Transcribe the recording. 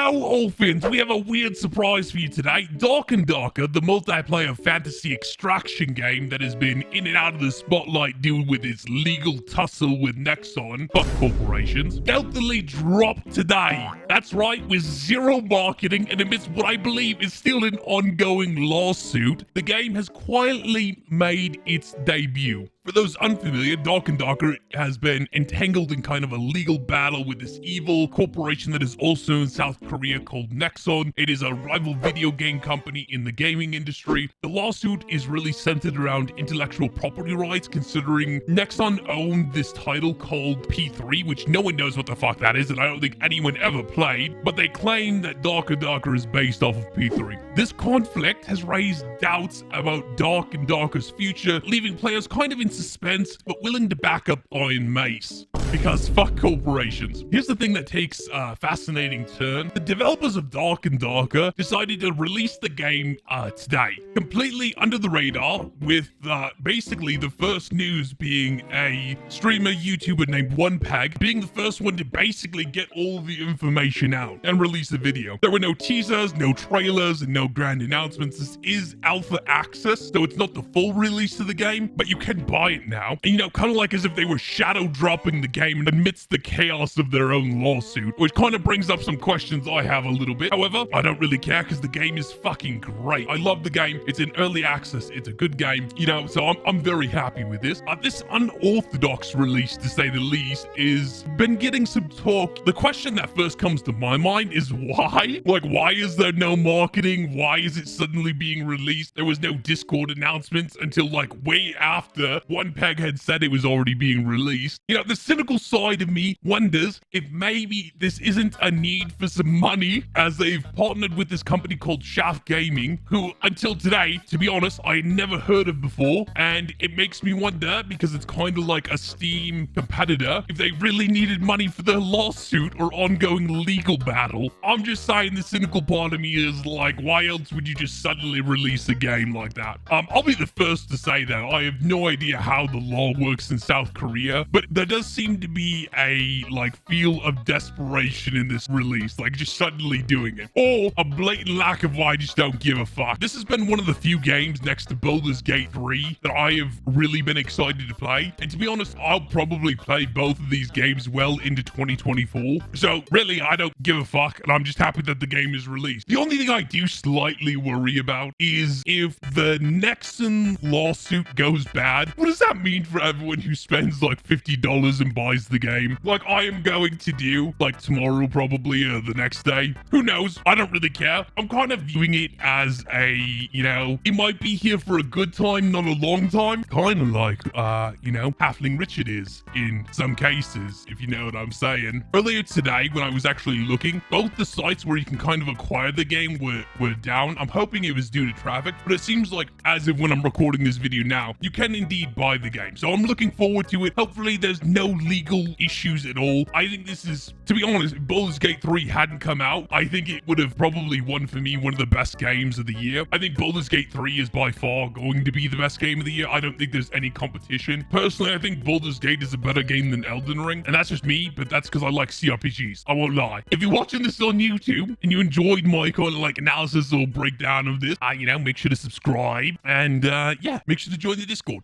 Now, orphans, we have a weird surprise for you today. Dark and Darker, the multiplayer fantasy extraction game that has been in and out of the spotlight due with its legal tussle with Nexon, fuck corporations, stealthily dropped today. That's right, with zero marketing and amidst what I believe is still an ongoing lawsuit, the game has quietly made its debut. For those unfamiliar, Dark and Darker has been entangled in kind of a legal battle with this evil corporation that is also in South Korea called Nexon. It is a rival video game company in the gaming industry. The lawsuit is really centered around intellectual property rights, considering Nexon owned this title called P3, which no one knows what the fuck that is, and I don't think anyone ever played, but they claim that Dark and Darker is based off of P3. This conflict has raised doubts about Dark and Darker's future, leaving players kind of in suspense, but willing to back up Iron Mace. Because fuck corporations. Here's the thing that takes a fascinating turn. The developers of Dark and Darker decided to release the game today, completely under the radar, with basically the first news being a streamer YouTuber named OnePeg being the first one to basically get all the information out and release a video. There were no teasers, no trailers, and no grand announcements. This is alpha access, so it's not the full release of the game, but you can buy it now. And you know, kind of like as if they were shadow dropping the game amidst the chaos of their own lawsuit, which kind of brings up some questions I have a little bit. However, I don't really care because the game is fucking great. I love the game. It's in early access. It's a good game, you know, so I'm very happy with this. This unorthodox release, to say the least, is been getting some talk. The question that first comes to my mind is why? Like, why is there no marketing? Why is it suddenly being released? There was no Discord announcements until like way after OnePeg had said it was already being released. You know, the cynical side of me wonders if maybe this isn't a need for some money, as they've partnered with this company called Shaft Gaming, who until today, to be honest, I never heard of before, and it makes me wonder, because it's kind of like a Steam competitor, if they really needed money for their lawsuit or ongoing legal battle. I'm just saying the cynical part of me is like, why else would you just suddenly release a game like that? I'll be the first to say that I have no idea how the law works in South Korea, but there does seem to be a like feel of desperation in this release, like just suddenly doing it, or a blatant lack of why I just don't give a fuck. This has been one of the few games next to Baldur's Gate 3 that I have really been excited to play, and to be honest, I'll probably play both of these games well into 2024, so really I don't give a fuck, and I'm just happy that the game is released. The only thing I do slightly worry about is if the Nexon lawsuit goes bad, what does that mean for everyone who spends like $50 and buys the game, like I am going to do, like tomorrow probably, or the next day? Who knows? I don't really care. I'm kind of viewing it as a, you know, it might be here for a good time, not a long time, kind of like you know, Halfling Richard is in some cases, if you know what I'm saying. Earlier today, when I was actually looking, both the sites where you can kind of acquire the game were down. I'm hoping it was due to traffic, but it seems like, as of when I'm recording this video now, you can indeed buy the game, so I'm looking forward to it. Hopefully there's no legal issues at all. I think this is, to be honest, if Baldur's Gate 3 hadn't come out, I think it would have probably won for me one of the best games of the year. I think Baldur's Gate 3 is by far going to be the best game of the year. I don't think there's any competition. Personally, I think Baldur's Gate is a better game than Elden Ring, and that's just me, but that's because I like CRPGs. I won't lie. If you're watching this on YouTube and you enjoyed my kind of like analysis or breakdown of this, you know, make sure to subscribe, and yeah, make sure to join the Discord.